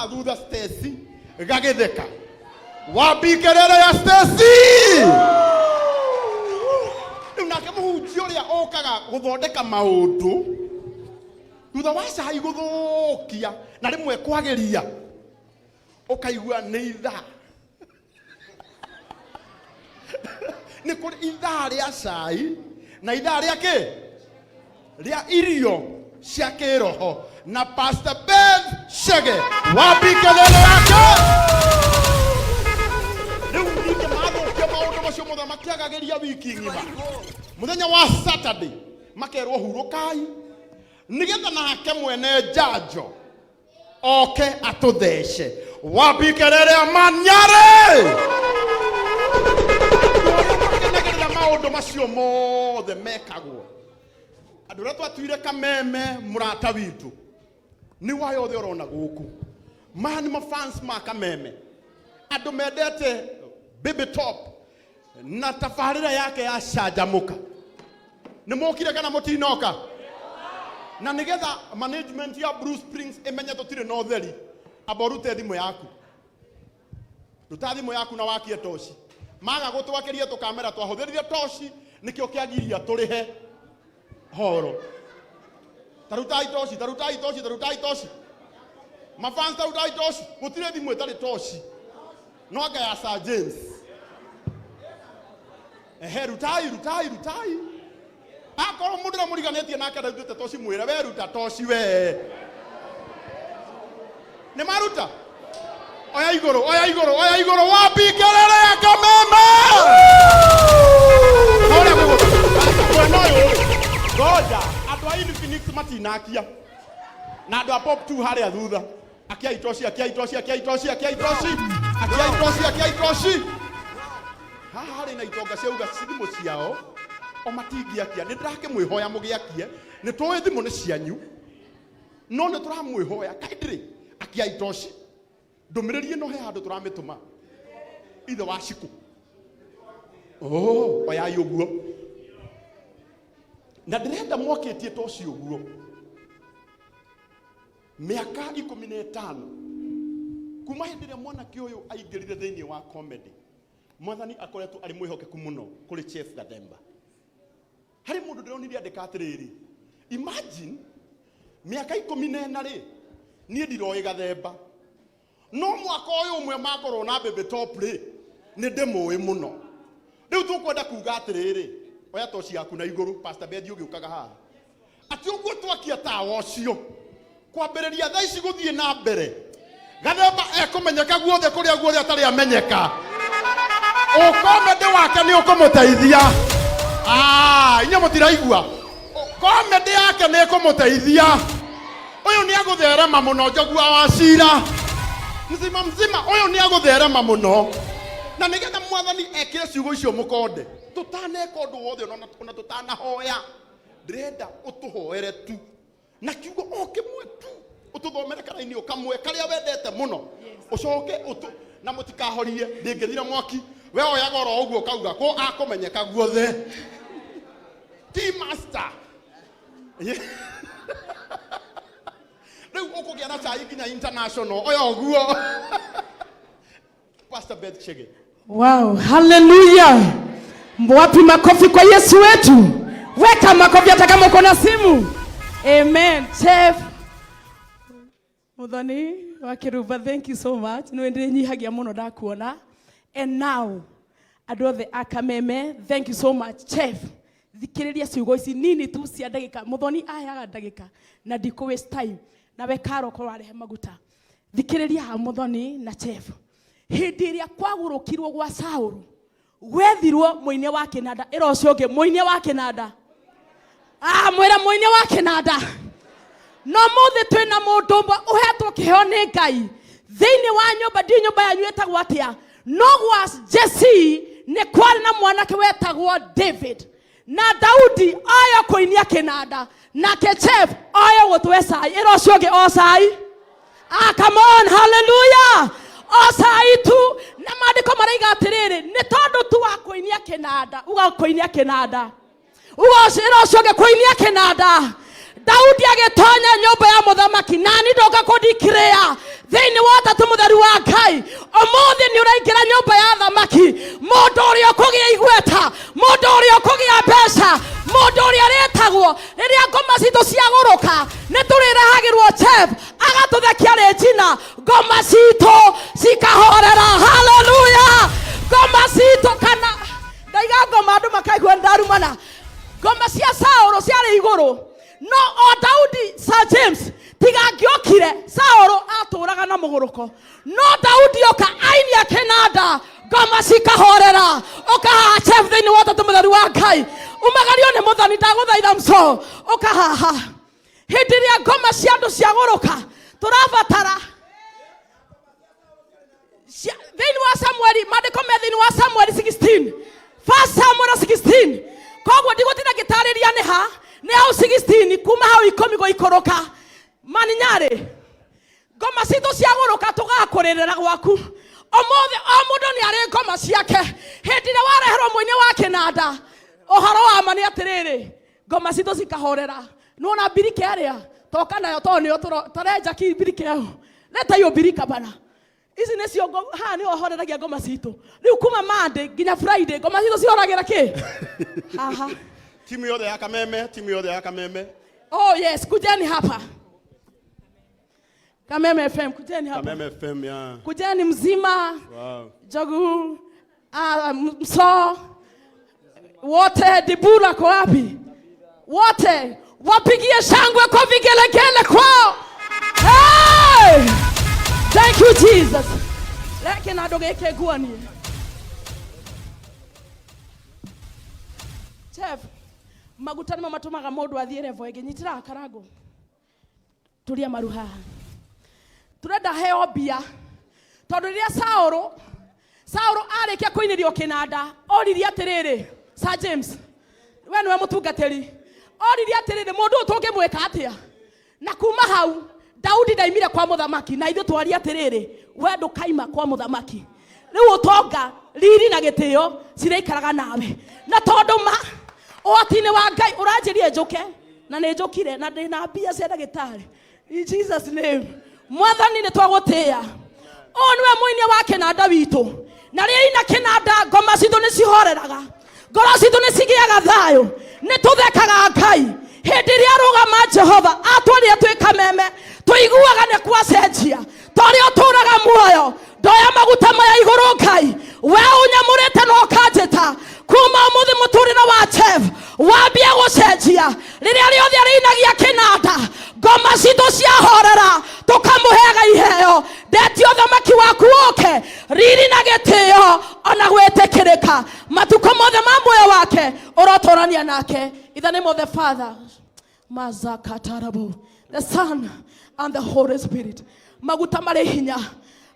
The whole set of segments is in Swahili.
na thutha Stacy gagitheka wabikerere ya Stacy nake muhunjia uria okaga guthondeka maundu thutha wa cai guthukia na rimwe kwageria ukaigua ni itha ni kuri itha ria cai na itha ria ki ria irio cia kiroho na Pastor Ben Chege wabikelele yake riu ndike mathukia maundu macio mothe makiagagiria wiki ng'ima muthenya wa Saturday makerwo hurukai nigetha nake mwene njanjo oke atuthece wabikelele amanyare makenagerera maundu macio mothe mekagwo andu aria twatuire kameme murata witu ni wayo othe urona guku mani mafans ma kameme andu mendete Baby Top na tafarira yake ya canjamuka ni mokire kana mutinoka na nigetha management ya Bruce Springs imenye tutire no theri aborute thimu yaku ruta thimu yaku na wakie toshi maga gutwakirie tukamera twahuthirie toshi nikio kiagiria turihe horo tarutai toshi mafans tarutai toshi gutire thimu etari toshi no anga ya Sir James rutai akoro mundu na muriganetie nake ndautete toshi mwire we ruta toshi we ne maruta oya igoro wabikelele ya kameme ora wewe goja andu a Phoenix matinakia na andu a Pop 2 haria thutha akiaitoshi haha na itonga ciauga thimũ ciao o matingiakia nĩ ndĩrake mwĩhoya mũgĩakie nĩ tũĩ thimũ nĩ cianyu no nĩ tũramwĩhoya kaindĩrĩ akiaitoshi ndũmĩrĩri ĩno he handũ tũramĩtũma ithe wa ciku oyai ũguo na ndĩrenda mwakĩtie toci ũguo mĩaka 15 kuma hĩndĩ ĩrĩa mwanake ũyũ aingĩrire thĩinĩ wa comedy mwathani akoretwo arĩ mwĩhokeku mũno kũrĩ Chef Gathemba harĩ mũndũ ndĩronire andĩka atĩrĩrĩ imagine mĩaka 14 rĩ niĩ ndiroĩ Gathemba no mwaka ũyũ ũmwe makorwo na Baby Top rĩ nĩ ndĩmũĩ mũno rĩu tũkwenda kuga atĩrĩrĩ oya toci yaku na igũrũ Pastor Bethi ũgĩũkaga haha atĩ ũguo twakia tawa ũcio kwambĩrĩria thaa ici gũthiĩ na mbere Gathemba ekũmenyeka guothe kũrĩa guothe atarĩ amenyeka comedy wake nĩ ũkũmũteithia inya mũtiraigua comedy yake nĩ ĩkũmũteithia ũyũ nĩ agũtherema mũno Njogua wa Cira mzima ũyũ nĩ agũtherema mũno na nĩgetha mwathani ekire ciugo icio mũkonde tutaneka ũndũ wothe ona tutanahoya ndĩrenda ũtũhoere tu na kiugo o kĩmwe tu ũtũthomere karaini ũkamwe karĩa wendete mũno ũcoke na mũtikahorie ndĩngĩthira mwaki we oyaga oro ũguo kauga ko akũmenyeka guothe Tea Master rĩu ũkũgĩa na cai nginya international oya ũguo Pastor Ben Chege. Wow, hallelujah. Wapi makofi kwa Yesu wetu? Weka makofi hata kama uko na simu. Amen. Chef Muthoni wa Kiruba, thank you so much. No nyihagia muno ndakuona. And now andũ othe akameme, thank you so much. Chef, thikĩrĩria ciugo ici nini tu cia ndagĩka. Muthoni ayaga ndagĩka na ndikũ waste time. Na we Karoko warehe maguta. Thikĩrĩria ha Muthoni na Chef. Hĩndĩ ĩrĩa kwagũrũkirwo gwa Saũlũ gwethirwo mũine wa kĩnanda ĩro ũcio ũngĩ mũine wa kĩnanda mwĩra mũine wa kĩnanda no mũthĩ twĩna mũndũ ũhetwo kĩheo nĩ Ngai thĩinĩ wa nyũmba ndi nyũmba yanyu ĩtagwo atĩa no gwa Jesse nĩ kwarĩ na mwanake wetagwo David na Daudi oyo kũinia kĩnanda nake Chef oyo gũtwe cai ĩro ũcio ũngĩ o cai come on, hallelujah. Osai tu na maandiko maraiga atiriri ni tondu tu wa kuinia kinanda uga kuinia kinanda uga cira ucio ge kuinia kinanda Daudi agitonya nyumba ya muthamaki nani ndoka kudikrea thini wa Omothi ni uraingira nyumba ya thamaki. Mundu uria ukugia igweta, mundu uria ukugia mbeca, mundu uria retagwo riria ngoma citu ciaguruka ni turirehagirwo chef agatuthekia Regina, ngoma citu cikahorera. Hallelujah. Ngoma citu kana ndaiga ngoma andu makaigua ndarumana. Ngoma cia Saũlũ ciarĩ igũrũ, no o Daudi Sir James tiga ngiokire Saũlũ atũraga na mũgũrũko, no Daudi oka ainia kĩnanda ngoma cikahorera. Ũkahaha chef thĩinĩ wa ũtatu mũtheru wa Ngai, umagario nĩ Mũthoni, ndagũthaitha mco ũkahaha. Hĩndĩ ĩrĩa ngoma cia andũ ciagũrũka tũrabatara thĩinĩ wa Samueli, maandĩko me thĩinĩ wa Samueli 16, 1 Samuel 16. Koguo ndigũtinda ngĩtarĩria nĩ ha, nĩ hau 16 kuma hau 10 gũikũrũka. Maninyarĩ, ngoma citũ ciagũrũka tũgakũrĩrĩra gwaku. Ũmũthĩ o mũndũ nĩ arĩ ngoma ciake. Hĩndĩ ĩrĩa wareherwo mũini wa kĩnanda, ũhoro wa ma nĩ atĩrĩrĩ, ngoma citũ cikahorera. Nĩwona mbirika ĩrĩa toka nayo tondũ nĩyo tũrenja ki mbirika ĩyo. Leta hiyo mbirika bana. Ici nĩcio haha nĩho horeragia ngoma citũ. Rĩu kuma Monday nginya Friday ngoma citũ cihoragĩra kĩ? Haha. Timu yothe ya Kameme, timu yothe ya Kameme. Oh yes, kujeni hapa. Kameme FM, kujeni hapa. Kameme FM, yeah. Kujeni mzima. Wow. Jogu, Mso, wote, Dibula kwa wapi? Wote, wapigie shangwe kwa vigelegele kwao. Hey! Thank you, Jesus. Leke na dogeke guani. Chef, magutani mama tumaga modu athiere voege nyitira karago. Tulia maruha. Turenda heo bia. Tondu riria Saũlũ arĩkia kũinĩrio kĩnanda, oririe atĩrĩrĩ, Sir James, we nĩwe mũtungatĩri. Oririe atĩrĩrĩ, mũndũ ũyũ tũngĩmwĩka atĩa? Na kuma hau Daudi ndaimire kwa mũthamaki, na ithuĩ twaria atĩrĩrĩ, we ndũkaima kwa mũthamaki. Rĩu ũtonga, riri na gĩtĩo ciraikaraga nawe. Na tondũ ũhoti-inĩ wa Ngai ũranjĩrie njũke, na nĩ njũkire, na ndĩna mbia cia ndagĩtarĩ. In Jesus name. Mwathani nĩ twagũtĩĩa. Ũyũ nĩwe mũini wa kĩnanda witũ. Na rĩrĩa ina kĩnanda ngoma citũ nĩ cihoreraga. Ngoro citũ nĩ cigĩaga thayũ. Nĩ tũthekaga Ngai. Hĩndĩ ĩrĩa arũgama Jehova atũrire twĩ Kameme, tũiguaga nĩ kwacenjia. Tũrĩ ũtũraga muoyo. Ndoya maguta maya igũrũ Ngai. We ũnyamũrĩte na ũkanjĩta. Kuma ũmũthĩ mũtũrĩre wa chef wambia gũcenjia. Rĩrĩa rĩothe arĩinagia kĩnanda, ngoma citũ ciahorera, tũkamũheaga iheo. Ndetio thamaki waku ũke, riri na gĩtĩo ona gwĩtĩkĩrĩka. Matukũ mothe ma muoyo wake ũrotũrania nake. In the name of the Father, Mazakatarabu, the Son, and the Holy Spirit. Maguta marĩ hinya.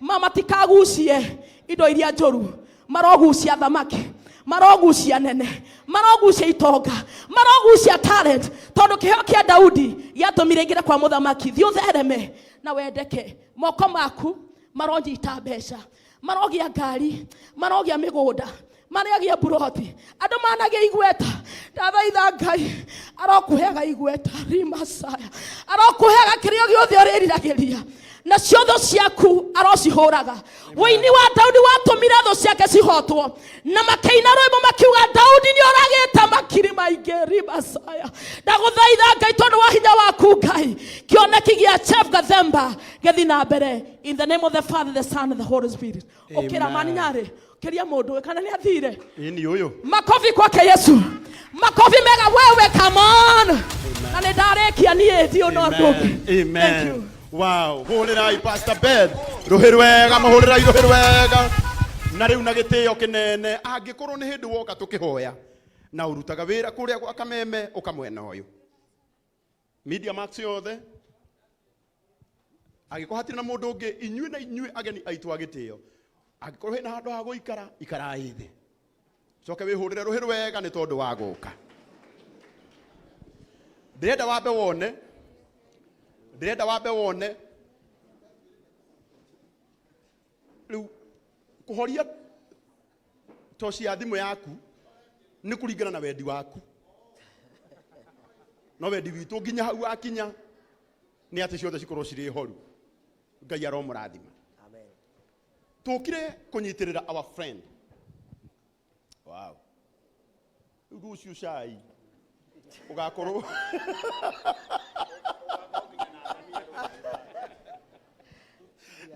Mama tikagucie indo iria njũru. Marogucia thamaki, marogucia nene, marogucia itonga, marogucia talent. Tondu kĩheo kĩa Daudi gĩatũmire ingĩre kwa mũthamaki, thiĩ ũthereme na wendeke. Moko maku maronyita mbeca, marogia ngari, marogia mĩgũnda, marogia buroti. Andũ managia igweta. Ndathaitha Ngai arokũheaga igweta, rimasaya. Arokũheaga kĩrĩa gĩothe ũrĩriragĩria. Na ciotho ciaku arocihũraga. Wĩini wa Daudi watũmire thũ ciake cihotwo. Na makĩina rwĩmbo makiuga Daudi nĩ oragĩte makiri maingĩ, rimasaya. Ndagũthaitha Ngai tondũ wa hinya waku Ngai, kĩoneki gĩa Chef Gathemba gĩthiĩ na mbere. In the name of the Father, the Son, and the Holy Spirit. Ũkĩra maninyarĩ, kĩria mũndũ kana nĩ athire. Ini ũyũ. Makofi kwake Yesu. Makofi mega wewe, come on. Na nĩ ndarĩkia niĩ ndio no ndũngĩ. Amen. Thank you. Wow, hũrĩrai Pastor Ben. Rũhĩ rwega, mahũrĩrai rũhĩ rwega. Na rĩu na gĩtĩo kĩnene, angĩkorwo nĩ hĩndĩ woka tũkĩhoya na ũrutaga wĩra kũrĩa gwa Kameme ũkamwena ũyũ. Media Max yothe. Angĩkorwo hatirĩ na mũndũ ũngĩ, inyuĩ na inyuĩ ageni aitũ a gĩtĩo. Angĩkorwo hena handũ ha gũikara, ikarai thĩ. Coke wĩhũrĩre rũhĩ rwega nĩ tondũ wa gũka. Ndĩrenda wambe wone rĩu kũhoria toci ya thimũ yaku nĩ kũringana na wendi waku. No wendi witũ nginya hau akinya nĩ atĩ ciothe cikorwo cirĩ horu. Ngai aromũrathima. Amen. tukire kunyitirira our friend. Wow. Rucio cai ugakorwo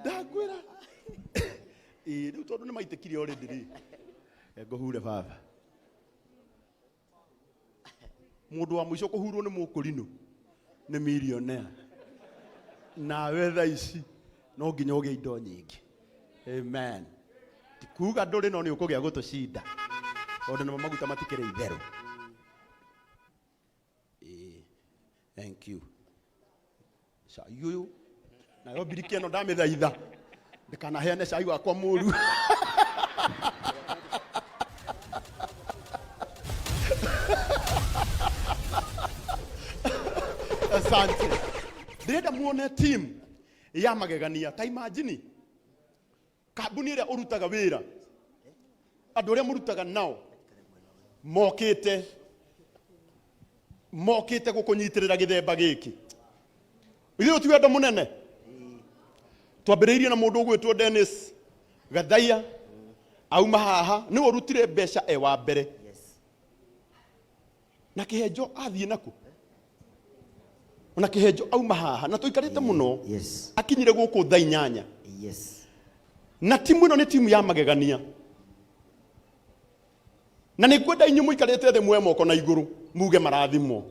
ndakwira riu tondu ni maitikire already ri ngohure baba mundu wa mwisho kuhurwo ni mukurino ni millionaire nawe tha ici no nginya ugie indo nyingi. Amen. Tikuga nduri no ni ukugia gutucinda ondu ni maguta matikire itheru. Thank you. Cai uyu nayo mbiriki ĩno ndamithaitha ndikanaheane cai wakwa mũru. Asante. Ndirenda muone team ya magegania. Ta imagine kambuni ĩrĩa ũrutaga wĩra, andũ arĩa mũrutaga nao mokite gũkũnyitirĩra gĩthemba gĩkĩ. Ithuĩ ti wendo mũnene. Twambĩrĩirie na mũndũ ũgwĩtwo Dennis Gathaiya auma haha nĩ ũrutire mbeca wa mbere. Na kĩhenjo athiĩ naku. Ona kĩhenjo auma haha na tũikarĩte mũno. Akinyire gũkũ thaa 8. Na timu ĩno nĩ timu ya magegania. Na nĩ kwenda inyuĩ mũikarĩte thĩ mwe moko na igũrũ muge marathimwo.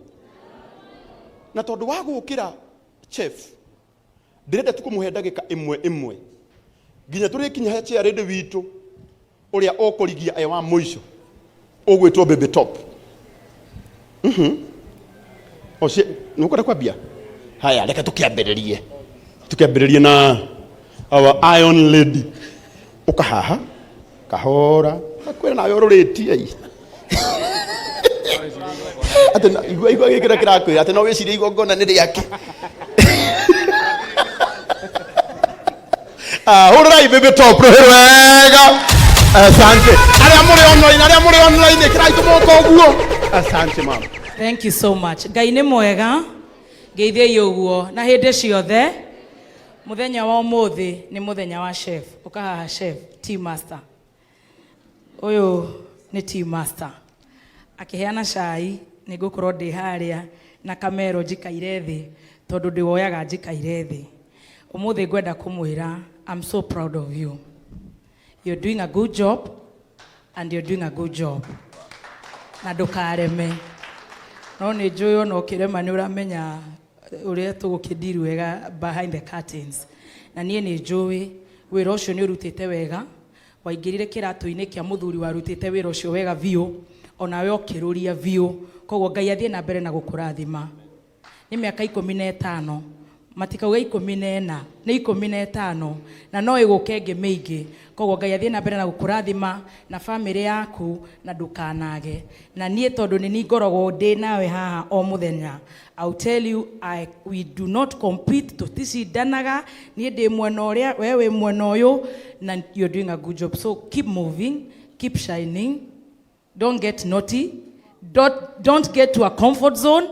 Na tondũ wa gũkĩra chef ndirenda tu kumuhe ndagĩka ĩmwe nginya tũrĩkinya he chair ready witũ ũrĩa ũkũrigia wa mũico ũgwĩtwo Baby Top. Oce nũkwenda kwambia haya reke tukĩambĩrĩrie na our Iron Lady. Ukahaha kahora kwĩra nawe ũrũrĩtie ai atena igua gĩkĩra kĩrakwĩra atĩ no wĩcirie igongona nĩ rĩake. Hũrĩrai Baby Top wega. Asante. Arĩa mũrĩ online kĩrai tũmoko ũguo. Asante mama. Thank you so much. Ngai nĩ mwega. Ngeithie ũguo na hĩndĩ ciothe. Muthenya wa ũmũthĩ nĩ muthenya wa chef. Ukahaha chef, tea master. Ũyũ nĩ tea master. Akiheana cai nĩ ngũkorwo ndĩ harĩa na kamero njikaire thĩ tondũ ndĩwoyaga njikaire thĩ. Ũmũthĩ ngwenda kũmwĩra I'm so proud of you. You're doing a good job and you're doing a good job. Na ndũkareme. No nĩ njũĩ ona ũkĩrema nĩ ũramenya ũrĩa tũgũkĩndiru wega behind the curtains. Na niĩ nĩ njũĩ wĩra ũcio nĩ ũrutĩte wega. Waingĩrire kĩratũ-inĩ kĩa mũthuri warutĩte wĩra ũcio wega biũ. Onawe ũkĩrũria biũ. Koguo Ngai athiĩ na mbere na gũkũrathima. Nĩ mĩaka 15. Matikauga 14, nĩ 15 na no ĩgũke ĩngĩ mĩingĩ. Koguo Ngai athiĩ na mbere na gũkũrathima na family yaku na ndũkanage. Na niĩ tondũ nĩ ni ngoragwo ndĩ nawe haha o mũthenya. I'll tell you we do not compete tuticindanaga. Niĩ ndĩ mwena ũrĩa wewe mwena ũyũ na you're doing a good job. So keep moving, keep shining. Don't get naughty. Don't get to a comfort zone.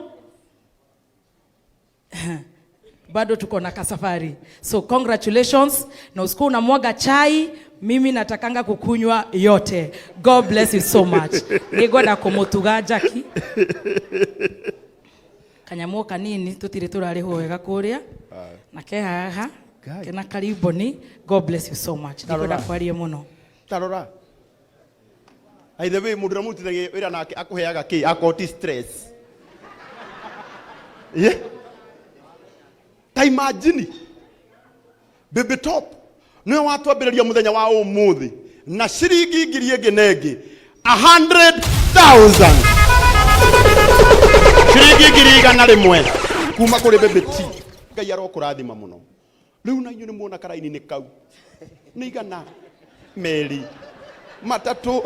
Bado tuko na kasafari. So congratulations. Na usiku unamwaga chai, mimi natakanga kukunywa yote. God bless you so much. Nigoda kumutuga Jackie. Kanyamuo kanini tutire turariho wega kuria. Na kehaha. Kena karibuni. God bless you so much. Nigoda kwarie muno. Tarora. Either way mundu ramutithage wira nake akuheaga ki akoti stress. Yeah. Ta imagine Baby Top niwe watwambĩrĩria muthenya wa ũmũthĩ na ciringi ngiri ĩngĩ na ĩngĩ 100,000 ciringi ngiri igana rĩmwe kuma kũrĩ Baby T. Ngai arokũrathima mũno. Rĩu na inyuĩ nĩ muona karaini nĩ kau nĩ igana meri matatũ